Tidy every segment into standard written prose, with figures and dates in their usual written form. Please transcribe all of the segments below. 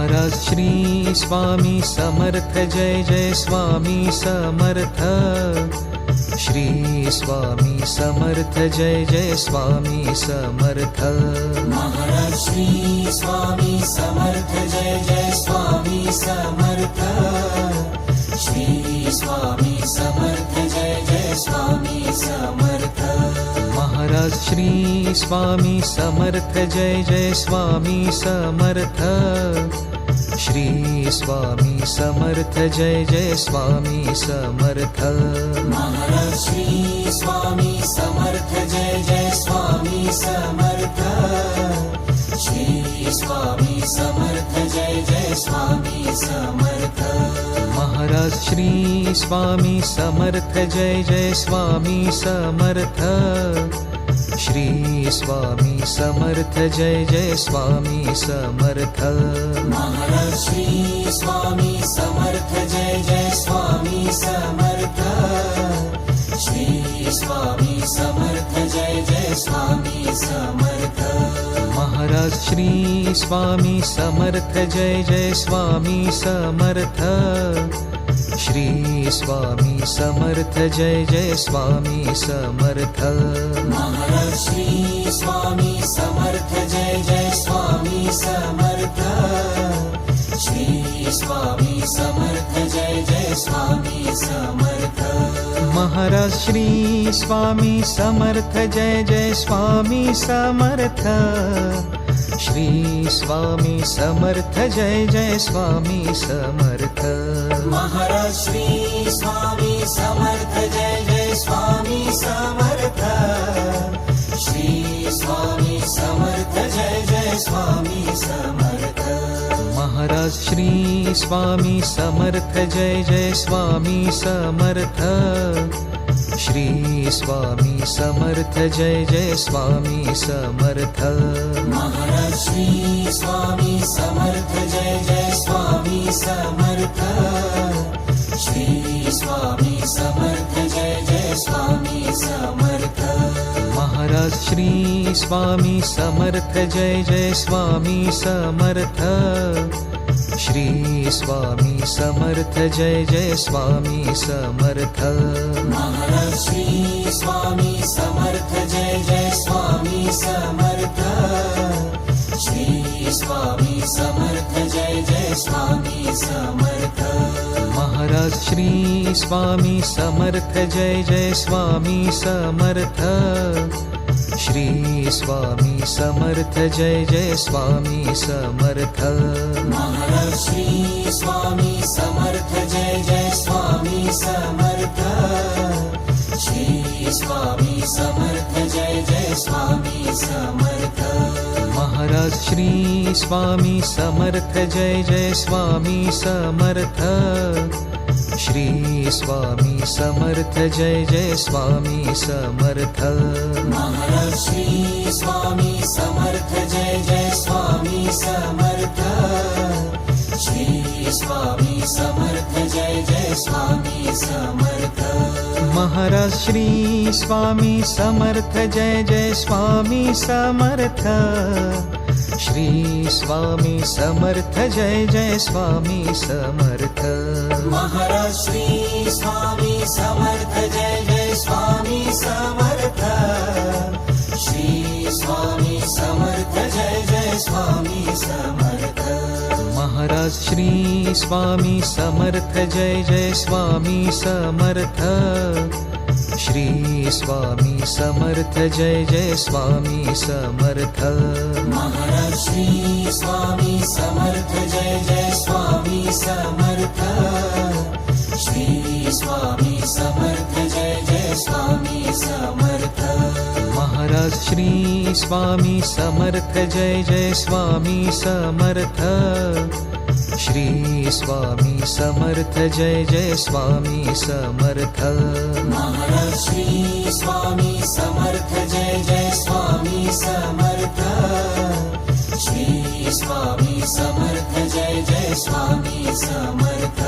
महाराज श्री स्वामी समर्थ जय जय स्वामी समर्थ। श्री स्वामी समर्थ जय जय स्वामी समर्थ। महाराज श्री स्वामी समर्थ जय जय स्वामी समर्थ। श्री स्वामी समर्थ जय जय स्वामी समर्थ। महाराज श्री स्वामी समर्थ जय जय स्वामी समर्थ। श्री स्वामी समर्थ जय जय स्वामी समर्थ। महाराज श्री स्वामी समर्थ जय जय स्वामी समर्थ। श्री स्वामी समर्थ जय जय स्वामी समर्थ। महाराज श्री स्वामी समर्थ जय जय स्वामी समर्थ। श्री स्वामी समर्थ जय जय स्वामी समर्थ। महाराज श्री स्वामी समर्थ जय जय स्वामी समर्थ। श्री स्वामी समर्थ जय जय स्वामी समर्थ। महाराज श्री स्वामी समर्थ जय जय स्वामी समर्थ। श्री स्वामी समर्थ जय जय स्वामी समर्थ। महाराज श्री स्वामी समर्थ जय जय स्वामी समर्थ। श्री स्वामी समर्थ जय जय स्वामी समर्थ। महाराज श्री स्वामी समर्थ जय जय स्वामी समर्थ। श्री स्वामी समर्थ जय जय स्वामी समर्थ। महाराज श्री स्वामी समर्थ जय जय स्वामी समर्थ। श्री स्वामी समर्थ जय जय स्वामी समर्थ। महाराज श्री स्वामी समर्थ जय जय स्वामी समर्थ। श्री स्वामी समर्थ जय जय स्वामी समर्थ। महाराज श्री स्वामी समर्थ जय जय स्वामी समर्थ। श्री स्वामी समर्थ जय जय स्वामी समर्थ। महाराज श्री स्वामी समर्थ जय जय स्वामी समर्थ। श्री स्वामी समर्थ जय जय स्वामी समर्थ। महाराज श्री स्वामी समर्थ जय जय स्वामी समर्थ। श्री स्वामी समर्थ जय जय स्वामी समर्थ। महाराज श्री स्वामी समर्थ जय जय स्वामी समर्थ। श्री स्वामी समर्थ जय जय स्वामी समर्थ। महाराज श्री स्वामी समर्थ जय जय स्वामी समर्थ। श्री स्वामी समर्थ जय जय स्वामी समर्थ। महाराज श्री स्वामी समर्थ जय जय स्वामी समर्थ। श्री स्वामी समर्थ जय जय स्वामी समर्थ। महाराज श्री स्वामी समर्थ जय जय स्वामी समर्थ। श्री स्वामी समर्थ जय जय स्वामी समर्थ। महाराज श्री स्वामी समर्थ जय जय स्वामी समर्थ। श्री स्वामी समर्थ जय जय स्वामी समर्थ। महाराज श्री स्वामी समर्थ जय जय स्वामी समर्थ। श्री स्वामी समर्थ जय जय स्वामी समर्थ। महाराज श्री स्वामी समर्थ जय जय स्वामी समर्थ। श्री स्वामी समर्थ जय जय स्वामी समर्थ। महाराज श्री स्वामी समर्थ जय जय स्वामी समर्थ। श्री स्वामी समर्थ जय जय स्वामी समर्थ। महाराज श्री स्वामी समर्थ जय जय स्वामी समर्थ। श्री स्वामी समर्थ जय जय स्वामी समर्थ। महाराज श्री स्वामी समर्थ जय जय स्वामी समर्थ। श्री स्वामी समर्थ जय जय स्वामी समर्थ।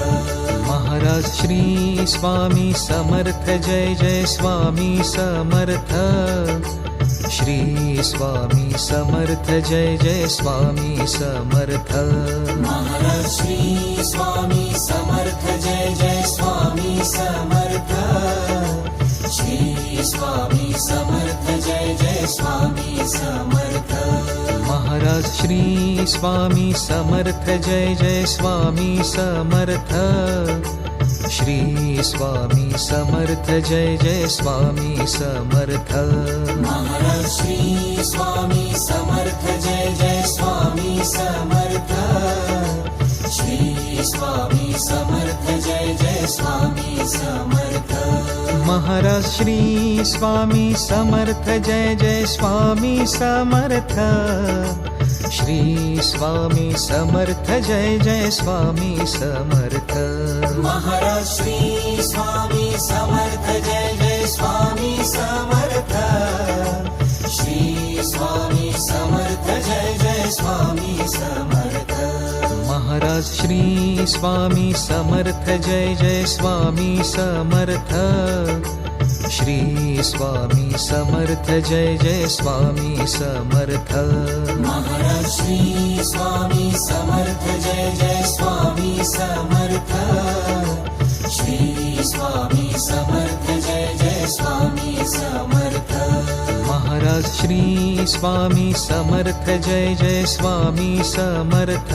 महाराज श्री स्वामी समर्थ जय जय स्वामी समर्थ। श्री स्वामी समर्थ जय जय स्वामी समर्थ महाराज श्री स्वामी समर्थ जय जय स्वामी समर्थ श्री स्वामी समर्थ जय जय स्वामी समर्थ महाराज श्री स्वामी समर्थ जय जय स्वामी समर्थ श्री स्वामी समर्थ जय जय स्वामी समर्थ महाराज श्री स्वामी समर्थ जय जय स्वामी समर्थ श्री स्वामी समर्थ जय जय स्वामी समर्थ महाराज श्री स्वामी समर्थ जय जय स्वामी समर्थ श्री स्वामी समर्थ जय जय स्वामी समर्थ महाराज श्री स्वामी समर्थ जय जय स्वामी समर्थ श्री स्वामी समर्थ जय जय स्वामी समर्थ महाराज श्री स्वामी समर्थ जय जय स्वामी समर्थ श्री स्वामी समर्थ जय जय स्वामी समर्थ महाराज श्री स्वामी समर्थ जय जय स्वामी समर्थ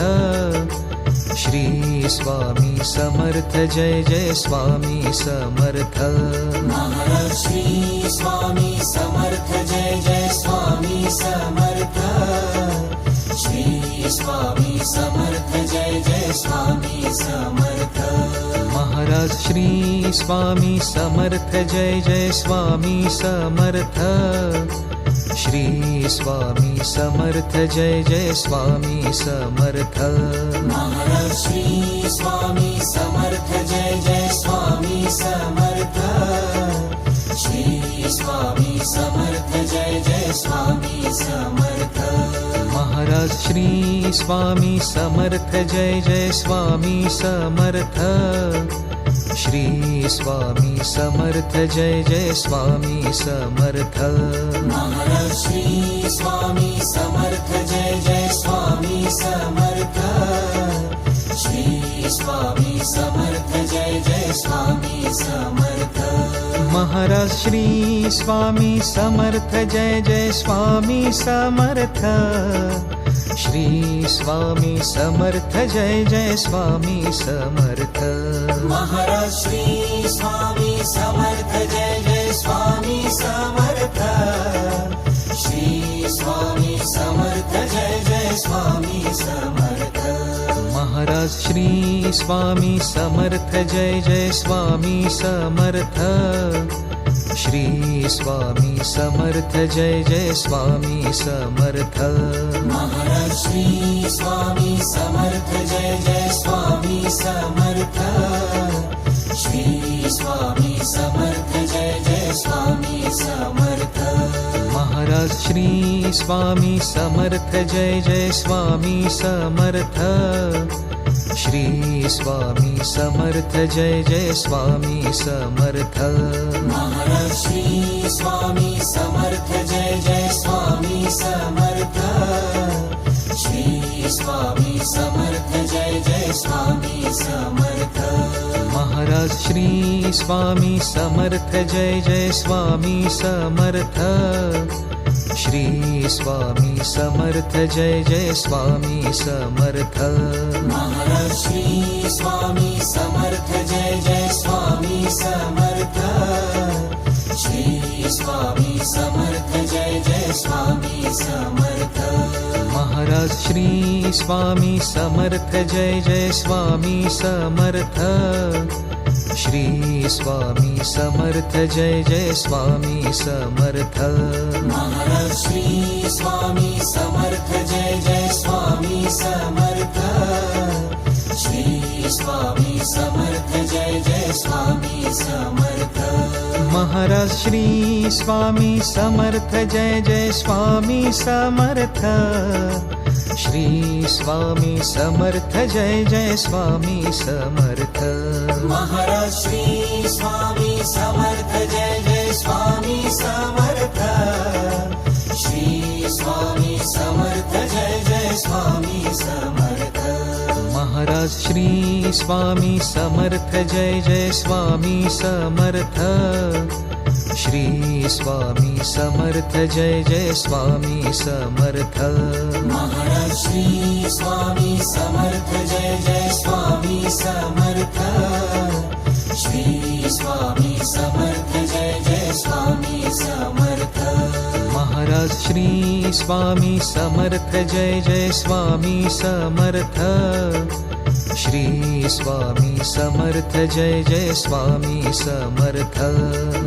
श्री स्वामी समर्थ जय जय स्वामी समर्थ महाराज श्री स्वामी समर्थ जय जय स्वामी समर्थ श्री स्वामी समर्थ जय जय स्वामी समर्थ महाराज श्री स्वामी समर्थ जय जय स्वामी समर्थ श्री स्वामी समर्थ जय जय स्वामी समर्थ महाराज श्री स्वामी समर्थ जय जय स्वामी समर्थ श्री स्वामी समर्थ जय जय स्वामी समर्थ महाराज श्री स्वामी समर्थ जय जय स्वामी समर्थ श्री स्वामी समर्थ जय जय स्वामी समर्थ महाराज श्री स्वामी समर्थ जय जय स्वामी समर्थ श्री स्वामी समर्थ जय जय स्वामी समर्थ महाराज श्री स्वामी समर्थ जय जय स्वामी समर्थ श्री स्वामी समर्थ जय जय स्वामी समर्थ महाराज श्री स्वामी समर्थ जय जय स्वामी समर्थ श्री स्वामी समर्थ जय जय स्वामी समर्थ महाराज श्री स्वामी समर्थ जय जय स्वामी समर्थ श्री स्वामी समर्थ जय जय स्वामी समर्थ महाराज श्री स्वामी समर्थ जय जय स्वामी समर्थ श्री स्वामी समर्थ जय जय स्वामी समर्थ महाराज श्री स्वामी समर्थ जय जय स्वामी समर्थ श्री स्वामी समर्थ जय जय स्वामी समर्थ महाराज श्री स्वामी समर्थ जय जय स्वामी समर्थ श्री स्वामी समर्थ जय जय स्वामी समर्थ महाराज श्री स्वामी समर्थ जय जय स्वामी समर्थ श्री स्वामी समर्थ जय जय स्वामी समर्थ महाराज श्री स्वामी समर्थ जय जय स्वामी समर्थ श्री स्वामी समर्थ जय जय स्वामी समर्थ महाराज श्री स्वामी समर्थ जय जय स्वामी समर्थ श्री स्वामी समर्थ जय जय स्वामी समर्थ महाराज श्री स्वामी समर्थ जय जय स्वामी समर्थ श्री स्वामी समर्थ जय जय स्वामी समर्थ महाराज श्री स्वामी समर्थ जय जय स्वामी समर्थ श्री स्वामी समर्थ जय जय स्वामी समर्थ महाराज श्री स्वामी समर्थ जय जय स्वामी समर्थ श्री स्वामी समर्थ जय जय स्वामी समर्थ महाराज श्री स्वामी समर्थ जय जय स्वामी समर्थ श्री स्वामी समर्थ जय जय स्वामी समर्थ महाराज श्री स्वामी समर्थ जय जय स्वामी समर्थ श्री स्वामी समर्थ जय जय स्वामी समर्थ महाराज श्री स्वामी समर्थ जय जय स्वामी समर्थ श्री स्वामी समर्थ जय जय स्वामी समर्थ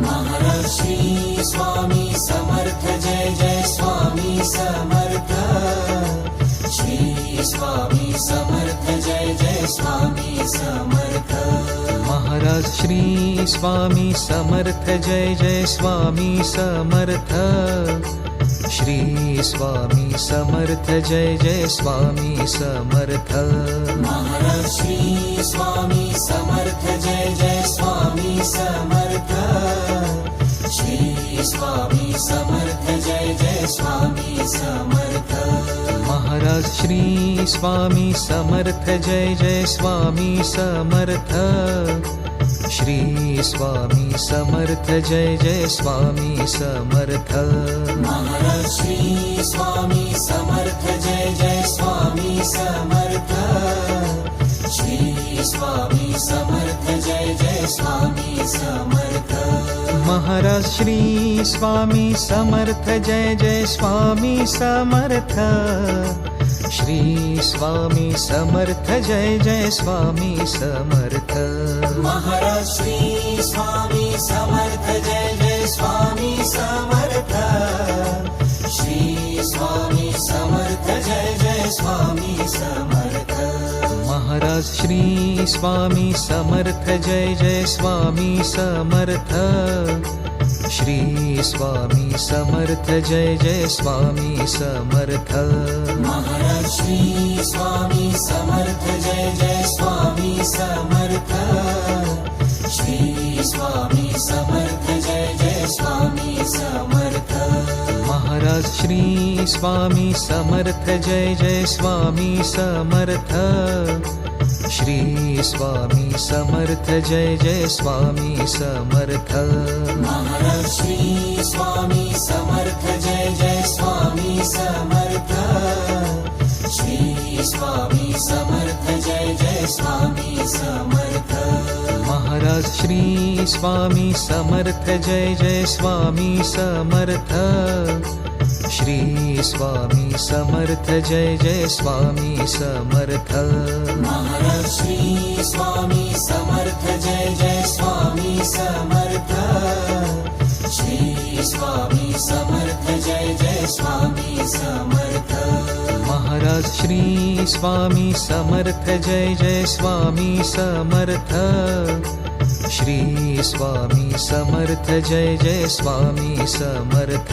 महाराज श्री स्वामी समर्थ जय जय स्वामी समर्थ श्री स्वामी समर्थ जय जय स्वामी समर्थ महाराज श्री स्वामी समर्थ जय जय स्वामी समर्थ श्री स्वामी समर्थ जय जय स्वामी समर्थ महाराज श्री स्वामी समर्थ जय जय स्वामी समर्थ श्री स्वामी समर्थ जय जय स्वामी समर्थ महाराज श्री स्वामी समर्थ जय जय स्वामी समर्थ श्री स्वामी समर्थ जय जय स्वामी समर्थ महाराज श्री स्वामी समर्थ जय जय स्वामी समर्थ श्री स्वामी समर्थ जय जय स्वामी समर्थ महाराज श्री स्वामी समर्थ जय जय स्वामी समर्थ श्री स्वामी समर्थ जय जय स्वामी समर्थ महाराज श्री स्वामी समर्थ जय जय स्वामी समर्थ श्री स्वामी समर्थ जय जय स्वामी समर्थ महाराज श्री स्वामी समर्थ जय जय स्वामी समर्थ श्री स्वामी समर्थ जय जय स्वामी समर्थ महाराज श्री स्वामी समर्थ जय जय स्वामी समर्थ श्री स्वामी समर्थ जय जय स्वामी समर्थ महाराज श्री स्वामी समर्थ जय जय स्वामी समर्थ श्री स्वामी समर्थ जय जय स्वामी समर्थ महाराज श्री स्वामी समर्थ जय जय स्वामी समर्थ श्री स्वामी समर्थ जय जय स्वामी समर्थ महाराज श्री स्वामी समर्थ जय जय स्वामी समर्थ श्री स्वामी समर्थ जय जय स्वामी समर्थ महाराज श्री स्वामी समर्थ जय जय स्वामी समर्थ श्री स्वामी समर्थ जय जय स्वामी समर्थ महाराज श्री स्वामी समर्थ जय जय स्वामी समर्थ श्री स्वामी समर्थ जय जय स्वामी समर्थ महाराज श्री स्वामी समर्थ जय जय स्वामी समर्थ श्री स्वामी समर्थ जय जय स्वामी समर्थ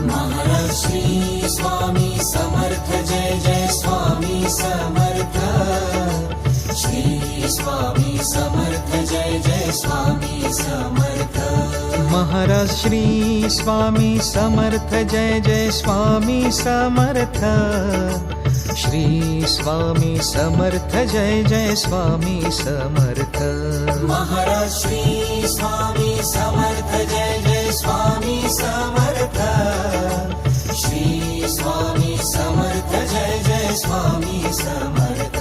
महाराज श्री स्वामी समर्थ जय जय स्वामी समर्थ श्री स्वामी समर्थ जय जय स्वामी समर्थ महाराज श्री स्वामी समर्थ जय जय स्वामी समर्थ श्री स्वामी समर्थ जय जय स्वामी समर्थ महाराज श्री स्वामी समर्थ जय जय स्वामी समर्थ श्री स्वामी समर्थ जय जय स्वामी समर्थ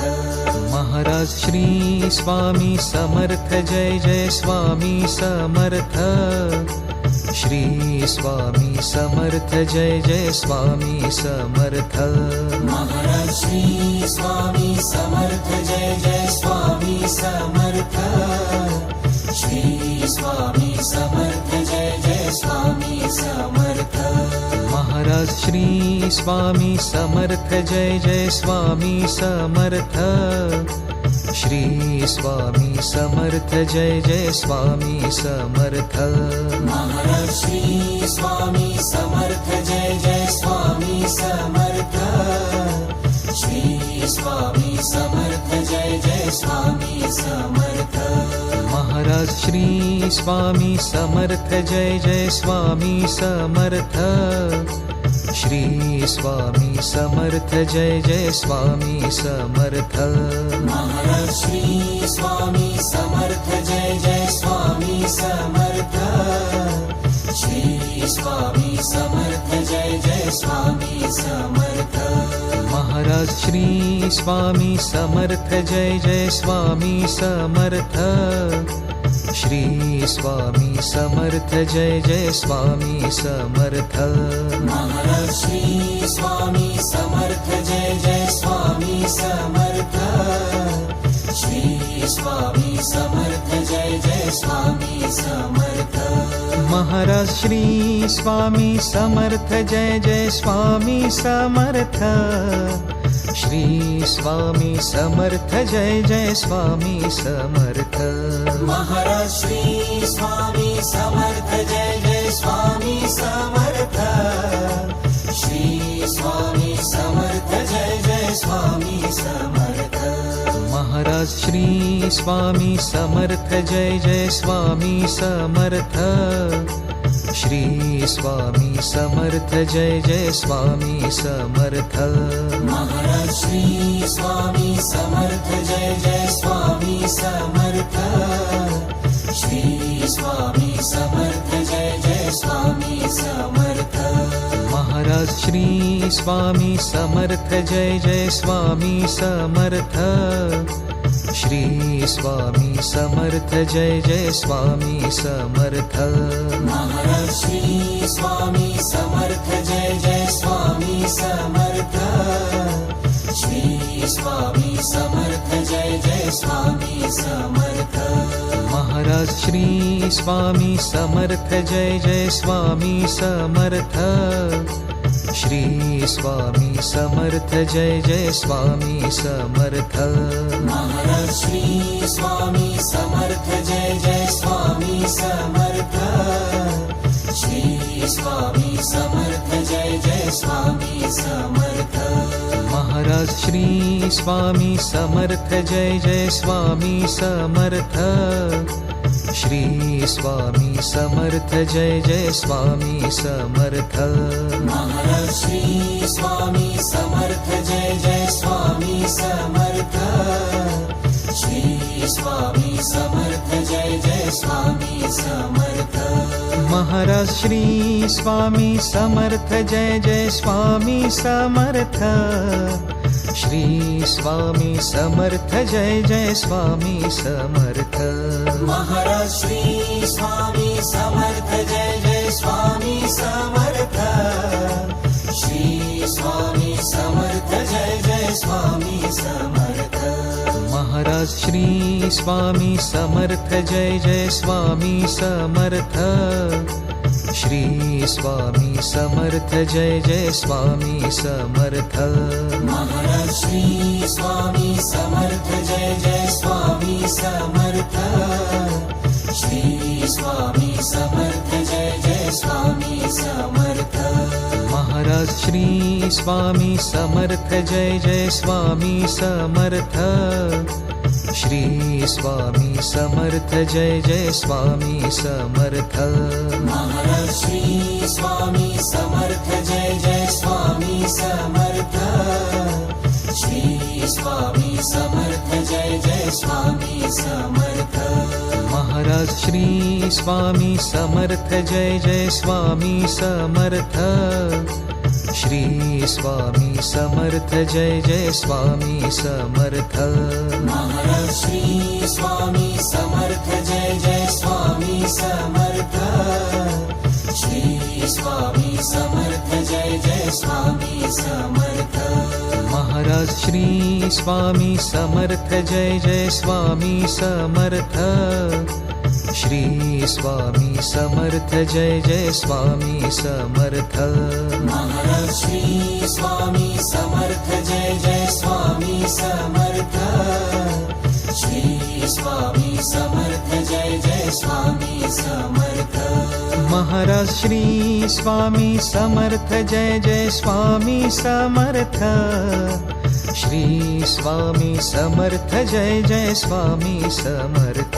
महाराज श्री स्वामी समर्थ जय जय स्वामी समर्थ श्री स्वामी समर्थ जय जय स्वामी समर्थ महाराज श्री स्वामी समर्थ जय जय स्वामी समर्थ श्री स्वामी समर्थ जय जय स्वामी समर्थ महाराज श्री स्वामी समर्थ जय जय स्वामी समर्थ श्री स्वामी समर्थ जय जय स्वामी समर्थ महाराज श्री स्वामी समर्थ जय जय स्वामी समर्थ श्री स्वामी समर्थ जय जय स्वामी समर्थ महाराज श्री स्वामी समर्थ जय जय स्वामी समर्थ श्री स्वामी समर्थ जय जय स्वामी समर्थ महाराज श्री स्वामी समर्थ जय जय स्वामी समर्थ श्री स्वामी समर्थ जय जय स्वामी समर्थ महाराज श्री स्वामी समर्थ जय जय स्वामी समर्थ श्री स्वामी समर्थ जय जय स्वामी समर्थ महाराज श्री स्वामी समर्थ जय जय स्वामी समर्थ श्री स्वामी समर्थ जय जय स्वामी समर्थ महाराज श्री स्वामी समर्थ जय जय स्वामी समर्थ श्री स्वामी समर्थ जय जय स्वामी समर्थ महाराज श्री स्वामी समर्थ जय जय स्वामी समर्थ श्री स्वामी समर्थ जय जय स्वामी समर्थ महाराज श्री स्वामी समर्थ जय जय स्वामी समर्थ श्री स्वामी समर्थ जय जय स्वामी समर्थ महाराज श्री स्वामी समर्थ जय जय स्वामी समर्थ श्री स्वामी समर्थ जय जय स्वामी समर्थ महाराज श्री स्वामी समर्थ जय जय स्वामी समर्थ श्री स्वामी समर्थ जय जय स्वामी समर्थ महाराज श्री स्वामी समर्थ जय जय स्वामी समर्थ श्री स्वामी समर्थ जय जय स्वामी समर्थ महाराज श्री स्वामी समर्थ जय जय स्वामी समर्थ श्री स्वामी समर्थ जय जय स्वामी समर्थ महाराज श्री स्वामी समर्थ जय जय स्वामी समर्थ श्री स्वामी समर्थ जय जय स्वामी समर्थ महाराज श्री स्वामी समर्थ जय जय स्वामी समर्थ श्री स्वामी समर्थ जय जय स्वामी समर्थ महाराज श्री स्वामी समर्थ जय जय स्वामी समर्थ श्री स्वामी समर्थ जय जय स्वामी समर्थ महाराज श्री स्वामी समर्थ जय जय स्वामी समर्थ श्री स्वामी समर्थ जय जय स्वामी समर्थ महाराज श्री स्वामी समर्थ जय जय स्वामी समर्थ श्री स्वामी समर्थ जय जय स्वामी समर्थ महाराज श्री स्वामी समर्थ जय जय स्वामी समर्थ श्री स्वामी समर्थ जय जय स्वामी समर्थ महाराज श्री स्वामी समर्थ जय जय स्वामी समर्थ श्री स्वामी समर्थ जय जय स्वामी समर्थ महाराज श्री स्वामी समर्थ जय जय स्वामी समर्थ श्री स्वामी समर्थ जय जय स्वामी समर्थ महाराज श्री स्वामी समर्थ जय जय स्वामी समर्थ श्री स्वामी समर्थ जय जय स्वामी समर्थ महाराज श्री स्वामी समर्थ जय जय स्वामी समर्थ श्री स्वामी समर्थ जय जय स्वामी समर्थ महाराज श्री स्वामी समर्थ जय जय स्वामी समर्थ श्री स्वामी समर्थ जय जय स्वामी समर्थ महाराज श्री स्वामी समर्थ जय जय स्वामी समर्थ श्री स्वामी समर्थ जय जय स्वामी समर्थ महाराज श्री स्वामी समर्थ जय जय स्वामी समर्थ श्री स्वामी समर्थ जय जय स्वामी समर्थ महाराज श्री स्वामी समर्थ जय जय स्वामी समर्थ श्री स्वामी समर्थ जय जय स्वामी समर्थ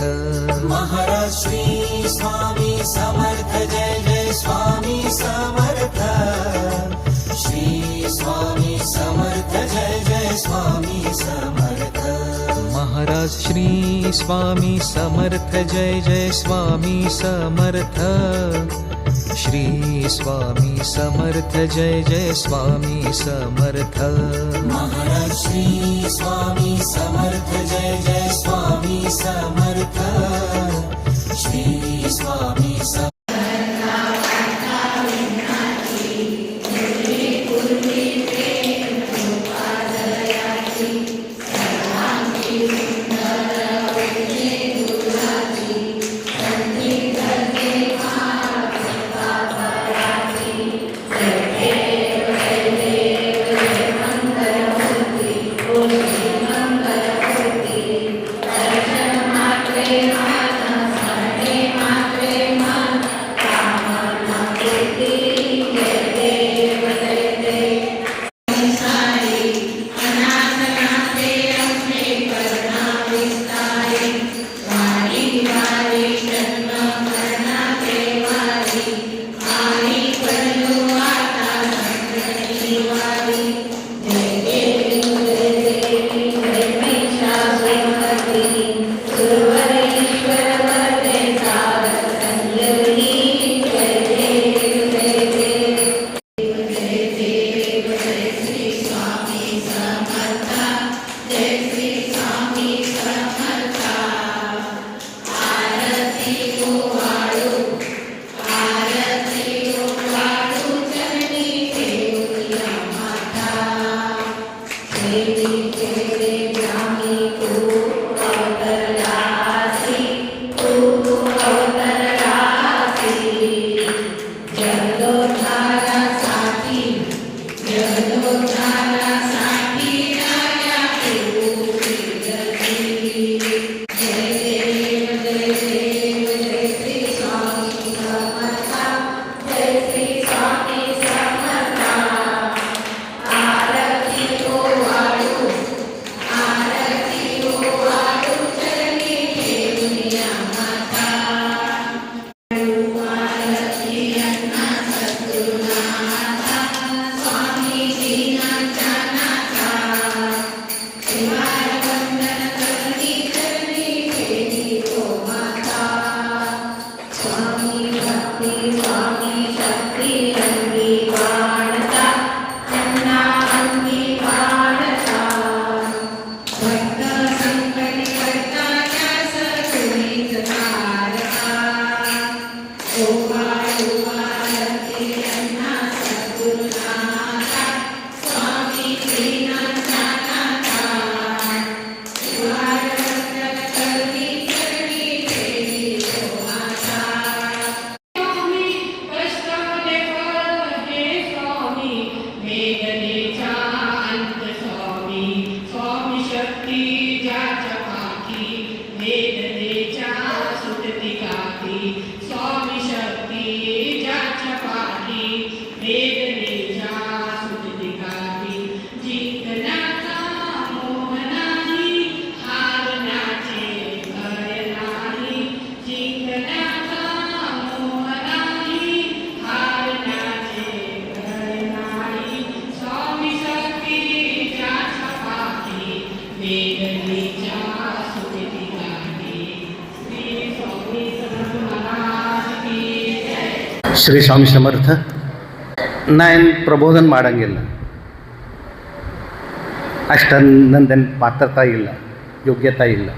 महाराज श्री स्वामी समर्थ जय जय स्वामी समर्थ श्री स्वामी समर्थ जय जय स्वामी समर्थ महाराज श्री स्वामी समर्थ जय जय स्वामी समर्थ श्री स्वामी समर्थ जय जय स्वामी समर्थ महाराज श्री स्वामी समर्थ जय जय स्वामी समर्थ श्री स्वामी समर्थ ಶ್ರೀ ಸ್ವಾಮಿ ಸಮರ್ಥ ನಾನು ಪ್ರಬೋಧನ ಮಾಡಂಗಿಲ್ಲ, ಅಷ್ಟ ನಂದೇನು ಪಾತ್ರತಾ ಇಲ್ಲ, योग्यता ಇಲ್ಲ.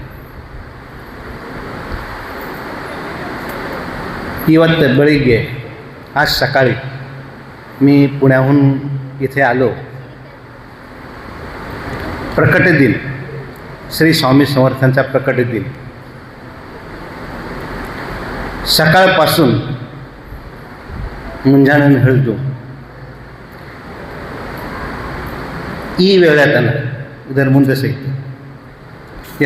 ಇವತ್ತು ಬೆಳಿಗ್ಗೆ आज सकाळी मी पुण्याहून इथे आलो. प्रकट दिन, श्री स्वामी समर्थांचा प्रकट दिन. सकाळपासून ಮುಂಜಾನೆ ಹಿಡಿದು ಈ ವೇಳೆ ತನಕ ಇದರ ಮುಂದೆ ಸಿಗ್ತು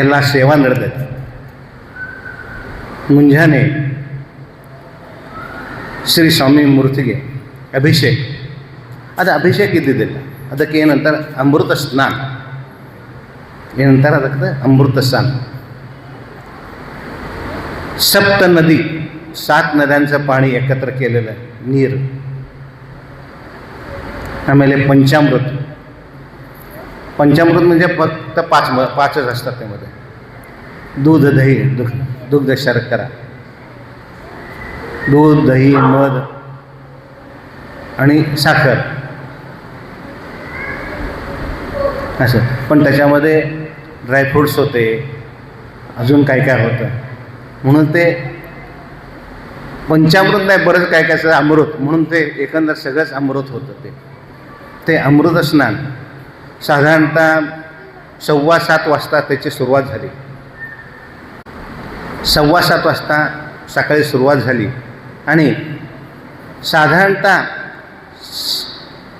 ಎಲ್ಲ ಸೇವಾ ನಡೆದೈತೆ. ಮುಂಜಾನೆ ಶ್ರೀ ಸ್ವಾಮಿ ಮೂರ್ತಿಗೆ ಅಭಿಷೇಕ, ಅದು ಅಭಿಷೇಕ ಇದ್ದಿದ್ದಿಲ್ಲ, ಅದಕ್ಕೆ ಏನಂತಾರೆ ಅಮೃತ ಸ್ನಾನ, ಏನಂತಾರೆ ಅದಕ್ಕೆ ಅಮೃತ स्नान. सप्त नदी, 7 नद्यांचं पाणी एकत्र केलेलं नीर ಆಮೇಲೆ पंचामृत. पंचामृत म्हणजे फक्त पाचच असतात त्यामध्ये. दूध, दही, दुग्ध, शर्करा, दूध, दही, मध आणि साखर असं. पण त्याच्यामध्ये ड्रायफ्रूट्स होते, अजून काय काय होतं, म्हणून ते पंचामृत नाही, बरंच काय काय असं अमृत, म्हणून ते एकंदर सगळंच अमृत होतं. ते अमृत स्नान साधारणतः 7:15 वाजता त्याची सुरुवात झाली. 7:15 वाजता सकाळी सुरुवात झाली आणि साधारणतः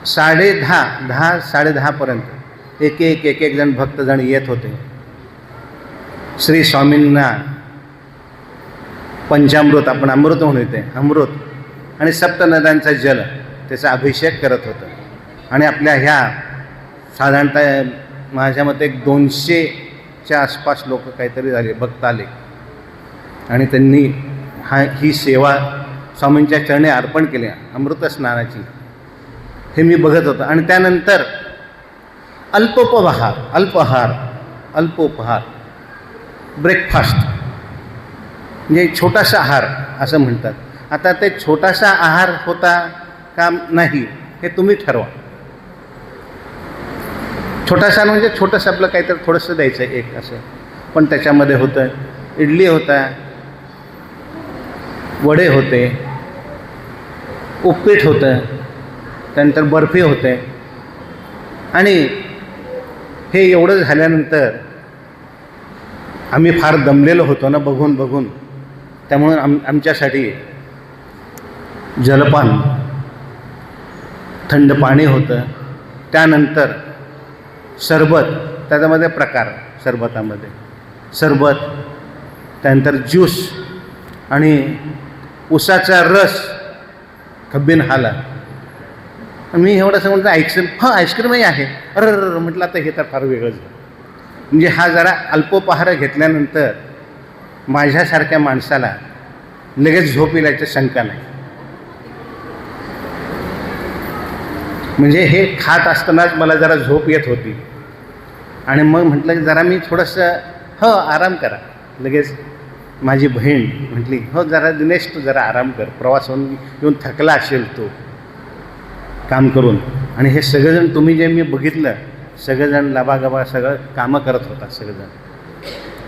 10:30 10:30पर्यंत एक जण भक्तजण येत होते. श्री स्वामींना पंचामृत, आपण अमृत म्हणून येते, अमृत आणि सप्तनद्यांचा जल त्याचा अभिषेक करत होतं. आणि आपल्या ह्या साधारणतः माझ्या मते 200च्या आसपास लोक काहीतरी झाले, भक्त आले आणि त्यांनी ही सेवा स्वामींच्या चरणी अर्पण केली अमृत स्नानाची. हे मी बघत होतो. आणि त्यानंतर अल्पोपहार, ब्रेकफास्ट म्हणजे छोटासा आहार असं म्हणतात. आता ते छोटासा आहार होता का नाही हे तुम्ही ठरवा. छोटासा म्हणजे छोटंसं आपलं काहीतरी थोडंसं द्यायचं एक असं. पण त्याच्यामध्ये होतं इडली होता, वडे होते, उपीट होतं, त्यानंतर बर्फी होते. आणि हे एवढं झाल्यानंतर आम्ही फार दमलेलो होतो ना बघून. त्यामुळं आमच्यासाठी जलपान, थंड पाणी होतं. त्यानंतर सरबत, त्याच्यामध्ये प्रकार सरबतामध्ये सरबत, त्यानंतर ज्यूस आणि उसाचा रस, खब्बीन हाला. मी एवढंसं म्हणतो आईस्क्रीमही आहे. अरे म्हटलं आता हे तर फार वेगळंच आहे. म्हणजे हा जरा अल्पोपहार घेतल्यानंतर माझ्यासारख्या माणसाला लगेच झोप येण्याची शंका नाही. म्हणजे हे खात असतानाच मला जरा झोप येत होती. आणि मग म्हटलं की जरा मी थोडंसं आराम करा. लगेच माझी बहीण म्हटली जरा दिनेश तू जरा आराम कर, प्रवासाहून येऊन थकला असेल तू काम करून. आणि हे सगळेजण तुम्ही जे मी बघितलं सगळेजण लबागबा सगळं कामं करत होता सगळेजण.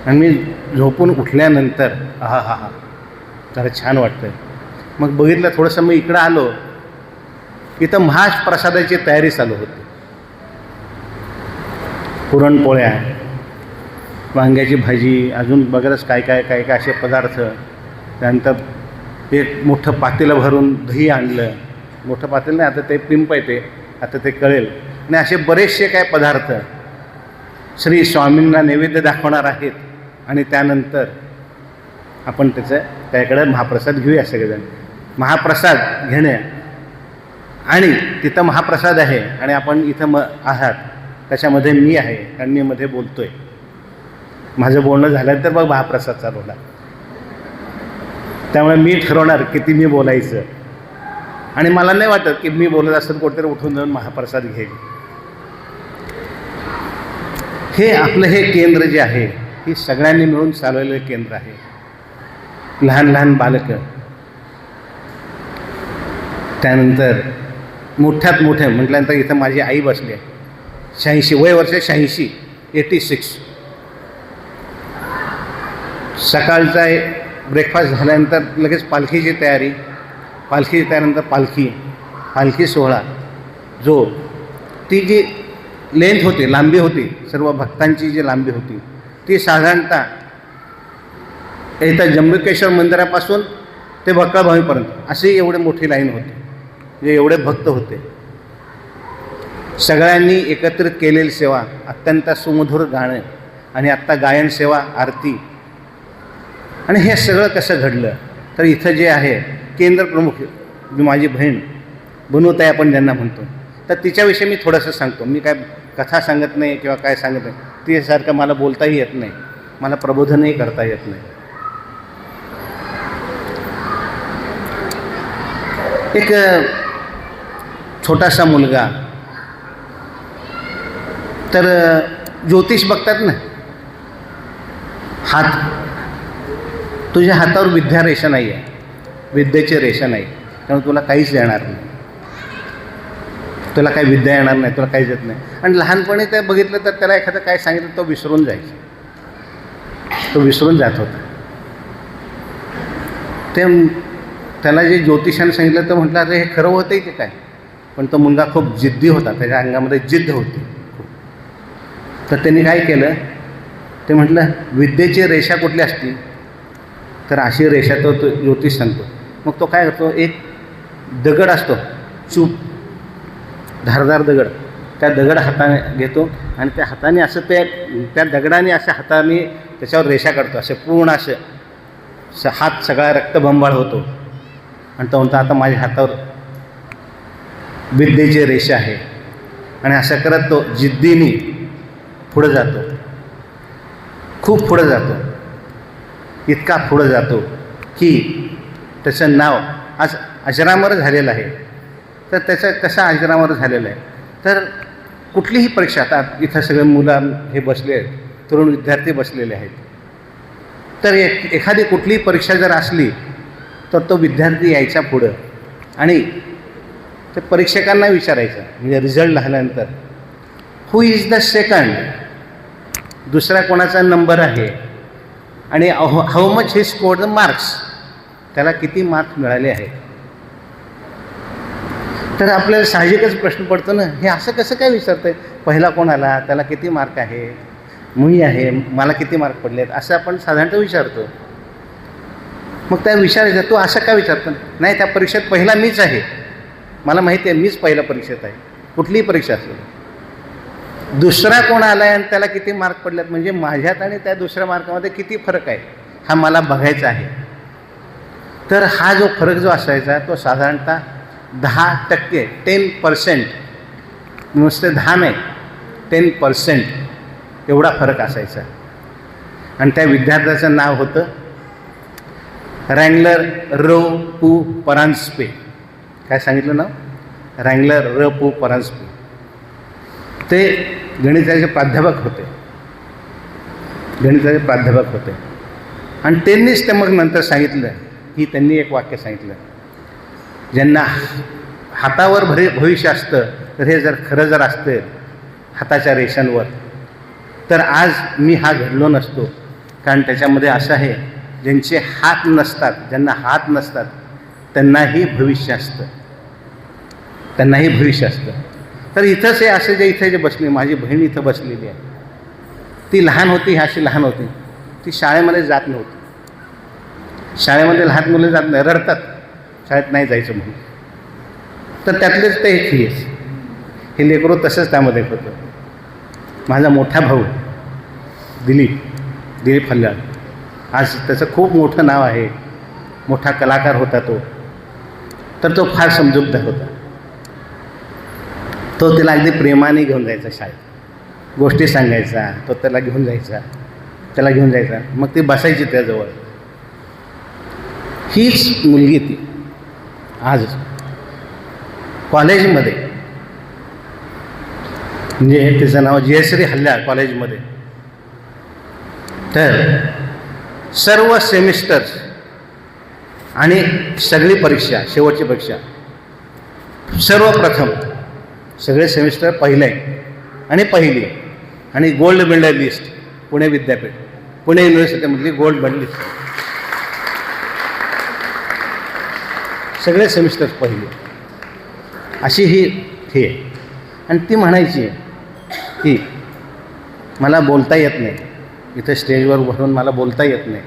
आणि मी झोपून उठल्यानंतर हा जरा छान वाटतं. मग बघितलं थोडंसं मी इकडं आलो, इथं महाप्रसादाची तयारी चालू होती. पुरणपोळ्या, वांग्याची भाजी, अजून बघतच काय काय असे पदार्थ. त्यानंतर एक मोठं पातेलं भरून दही आणलं. मोठं पातेलं नाही, आता ते पिंप आहे ते, आता ते कळेल. आणि असे बरेचसे काय पदार्थ श्री स्वामींना नैवेद्य दाखवणार आहेत. आणि त्यानंतर आपण त्याकडे महाप्रसाद घेऊया सगळेजण. महाप्रसाद घेणे आणि तिथं महाप्रसाद आहे आणि आपण इथं आहात, त्याच्यामध्ये मी आहे कारण मी मध्ये बोलतोय. माझं बोलणं झालं तर मग महाप्रसाद चालू होणार. त्यामुळे मी ठरवणार किती मी बोलायचं. आणि मला नाही वाटत की मी बोलत असताना कोणतरी उठून जाऊन महाप्रसाद घेईल. हे आपलं हे केंद्र जे आहे हे सगळ्यांनी मिळून चालवलेलं केंद्र आहे. लहान लहान बालकं, त्यानंतर मोठ्यात मोठे म्हटल्यानंतर इथं माझी आई बसली आहे. 86 वय वर्ष 86. सकाळचा ब्रेकफास्ट झाल्यानंतर लगेच पालखीची तयारी. पालखीची त्यानंतर पालखी सोहळा, जो ती जी लेंथ होती, लांबी होती, सर्व भक्तांची जी लांबी होती ती साधारणतः इथं जंबुकेश्वर मंदिरापासून ते भक्कळभावीपर्यंत अशी एवढी मोठी लाईन होती. म्हणजे एवढे भक्त होते. सगळ्यांनी एकत्रित केलेली सेवा, अत्यंत सुमधुर गाणं आणि आत्ता गायन सेवा, आरती. आणि हे सगळं कसं घडलं तर इथं जे आहे केंद्र प्रमुख माझी बहीण बनवताय आपण ज्यांना म्हणतो, तर तिच्याविषयी मी थोडंसं सांगतो. मी काय कथा सांगत नाही किंवा काय सांगत नाही. तिच्यासारखं मला बोलताही येत नाही, मला प्रबोधनही करता येत नाही. एक छोटासा मुलगा तर ज्योतिष बघतात ना, हात, तुझ्या हातावर विद्या रेषा नाही आहे, विद्येची रेषा नाही, त्यामुळे तुला काहीच येणार नाही, तुला काही विद्या येणार नाही, तुला काहीच येत नाही. आणि लहानपणी ते बघितलं तर त्याला एखादं काय सांगितलं तो विसरून जायचा, तो विसरून जात होता. ते त्याला जे ज्योतिषाने सांगितलं तर म्हटलं अरे हे खरं होतं की काय, पण तो मुलगा खूप जिद्दी होता, त्याच्या अंगामध्ये जिद्द होती. तर त्यांनी काय केलं, ते म्हटलं विद्येची रेषा कुठली असती, तर अशी रेषा तो ज्योतिष सांगतो. मग तो काय करतो, एक दगड असतो चूप, धारदार दगड, त्या दगड हाताने घेतो आणि त्या हाताने असं त्या दगडाने अशा हाताने त्याच्यावर रेषा काढतो, असे पूर्ण असं हात सगळा रक्तबंबाळ होतो. आणि तो म्हणतो आता माझ्या हातावर विद्येची रेषा आहे. आणि असं करत तो जिद्दीने पुढं जातो, खूप पुढं जातो, इतका पुढं जातो की त्याचं नाव आज अजरामर झालेलं आहे. तर त्याचं कसं अजरामर झालेलं आहे, तर कुठलीही परीक्षा, आता इथं सगळे मुलं हे बसले आहेत, तरुण विद्यार्थी बसलेले आहेत, तर एखादी कुठलीही परीक्षा जर असली तर तो विद्यार्थी यायचा पुढं आणि ते परीक्षकांना विचारायचं, म्हणजे रिझल्ट लागल्यानंतर, हू इज द सेकंड, दुसरा कोणाचा नंबर आहे आणि how much he scored the marks, त्याला किती मार्क्स मिळाले आहेत. तर आपल्याला साहजिकच प्रश्न पडतो ना, हे असं कसं काय विचारतं आहे, पहिला कोण आला, त्याला किती मार्क आहे, मी आहे, मला किती मार्क पडले आहेत, असं आपण साधारणतः विचारतो. मग त्या विचारायचं, तू असं का विचारतो, नाही त्या परीक्षेत पहिला मीच आहे, मला माहिती आहे मीच पहिल्या परीक्षेत आहे, कुठलीही परीक्षा असेल. दुसरा कोण आला आहे आणि त्याला किती मार्क पडलेत, म्हणजे माझ्यात आणि त्या दुसऱ्या मार्कामध्ये किती फरक आहे हा मला बघायचा आहे. तर हा जो फरक जो असायचा तो साधारणतः 10%, 10%, नुसते 10 नाही 10% एवढा फरक असायचा. आणि त्या विद्यार्थ्याचं नाव होतं रँगलर र पु परांजपे. काय सांगितलं नाव, रँगलर र पु परांजपे. ते गणिताचे प्राध्यापक होते, गणिताचे प्राध्यापक होते. आणि त्यांनीच ते मग नंतर सांगितलं की, त्यांनी एक वाक्य सांगितलं, ज्यांना हातावर भविष्य असतं तर हे जर खरं जर असतं हाताच्या रेषांवर, तर आज मी हा घडलो नसतो. कारण त्याच्यामध्ये असं आहे, ज्यांचे हात नसतात, ज्यांना हात नसतात त्यांनाही भविष्य असतं, त्यांनाही भविष्य असतं. तर इथंच हे असे जे इथे जे बसले, माझी बहीण इथं बसलेली आहे, ती लहान होती, ही अशी लहान होती, ती शाळेमध्ये जात नव्हती. शाळेमध्ये लहान मुलं जात नाही, रडतात शाळेत नाही जायचं म्हणून. तर त्यातलेच ते एक केस, हे लेकरू तसंच त्यामध्ये होतं. माझा मोठा भाऊ दिलीप हल्लाळ, आज त्याचं खूप मोठं नाव आहे, मोठा कलाकार होता तो. तर तो फार समजूतदार होता. तो तिला अगदी प्रेमाने घेऊन जायचा शाळेत, गोष्टी सांगायचा, तो त्याला घेऊन जायचा, मग ती बसायची त्याजवळ. हीच मुलगी ती आज कॉलेजमध्ये, म्हणजे तिचं नाव जयश्री हल्लाळ कॉलेजमध्ये. तर सर्व सेमिस्टर्स आणि सगळी परीक्षा, शेवटची परीक्षा सर्वप्रथम, सगळे सेमिस्टर पहिले आणि पहिली, आणि गोल्ड मेडलिस्ट पुणे विद्यापीठ, पुणे युनिव्हर्सिटीमधली गोल्ड मेडलिस्ट, सगळे सेमिस्टर पहिले, अशी ही आहे. आणि ती म्हणायची की मला बोलता येत नाही, इथं स्टेजवर बसून मला बोलता येत नाही.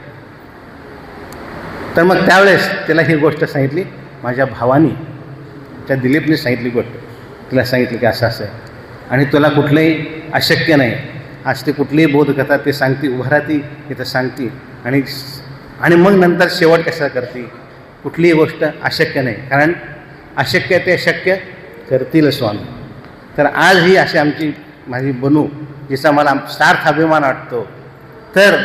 तर मग त्यावेळेस तिला ही गोष्ट सांगितली, माझ्या भावानी, त्या दिलीपने सांगितली गोष्ट, तिला सांगितलं की असं असं आहे आणि तुला कुठलंही अशक्य नाही. आज ती कुठलीही बोधकथा ते सांगते, उभं राहती इथं सांगते, आणि मग नंतर शेवट कसा करते, कुठलीही गोष्ट अशक्य नाही, कारण अशक्य ते शक्य करतील स्वामी. तर आज ही अशी आमची माझी बनू, जिचा मला सार्थ अभिमान वाटतो. तर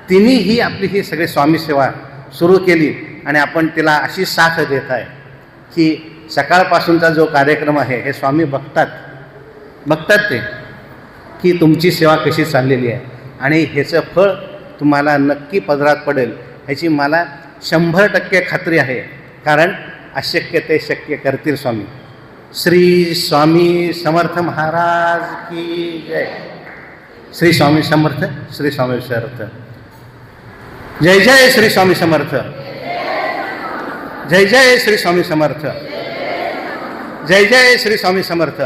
तिने ही आपली ही सगळी स्वामी सेवा सुरू केली आणि आपण तिला अशी साथ देत आहे की सकाळपासूनचा जो कार्यक्रम आहे हे स्वामी बघतात ते, की तुमची सेवा कशी चाललेली आहे आणि ह्याचं फळ तुम्हाला नक्की पदरात पडेल ह्याची मला 100% खात्री आहे. कारण अशक्य ते शक्य करतील स्वामी. श्री स्वामी समर्थ महाराज की जय. श्री स्वामी समर्थ. श्री स्वामी समर्थ. जय जय श्री स्वामी समर्थ. जय जय श्री स्वामी समर्थ. जय जय श्री स्वामी समर्थ.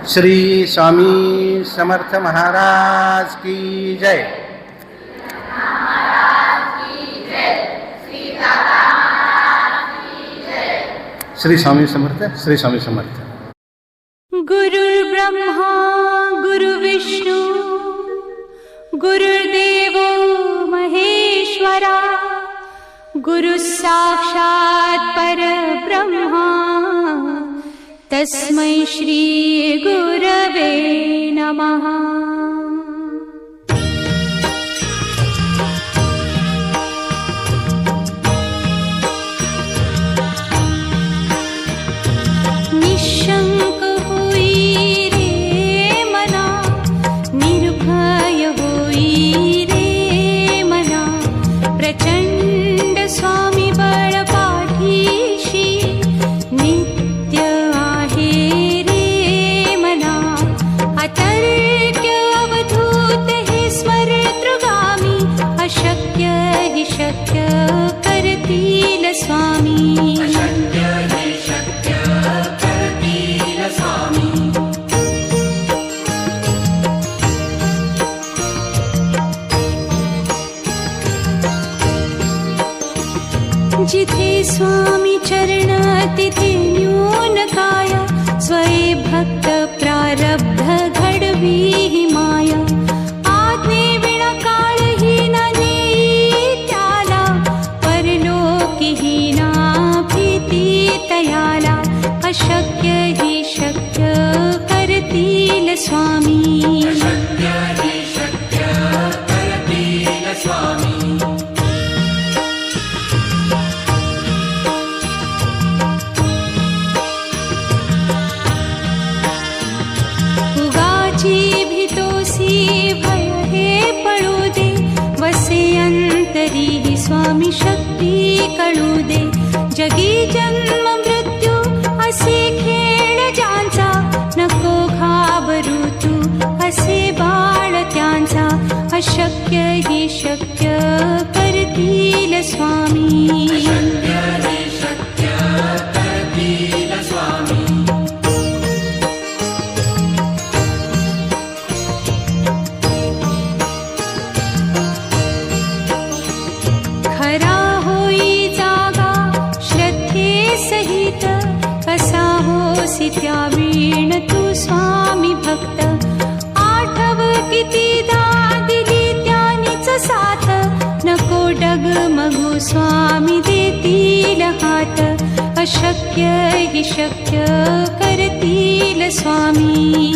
श्री स्वामी समर्थ महाराज की जय. श्री स्वामी समर्थ. श्री स्वामी समर्थ. गुरुर्ब्रह्मा गुरुविष्णु गुरुर्देवो महेश्वरा गुरुः साक्षात् परब्रह्मा तस्मै श्री गुरवे नमः. निशंक होई रे मना निर्भय होई रे मना प्रचंड स्वामी बळ पाठीशी नित्य आहे रे मना. अतर्क्य अवधूत हे स्मरतृगामी अशक्य हि शक्य करतील स्वामी. जिथे स्वामी चरण तिथे न्यून काय स्वये भक्त प्रारब्ध घडवी ही माया. आज्ञे विना काळही न नेई त्याला परलोकी ही ना भीती तयाला. अशक्य ही शक्य करतील स्वामी. भय हे पळू दे वसे अंतरी ही स्वामी शक्ती कळू दे. जगी जन्म मृत्यू असे खेळ ज्यांचा नको घाबरू तू असे बाळ त्यांचा. अशक्य ही शक्य करतील स्वामी. खरा होई जागा श्रद्धे सहित कसा होसी त्या वीण तू स्वामी भक्त. आठव कितीदा दिली त्यानीच साथ नको डगमगू स्वामी देतील हात. अशक्य हि शक्य करतील स्वामी.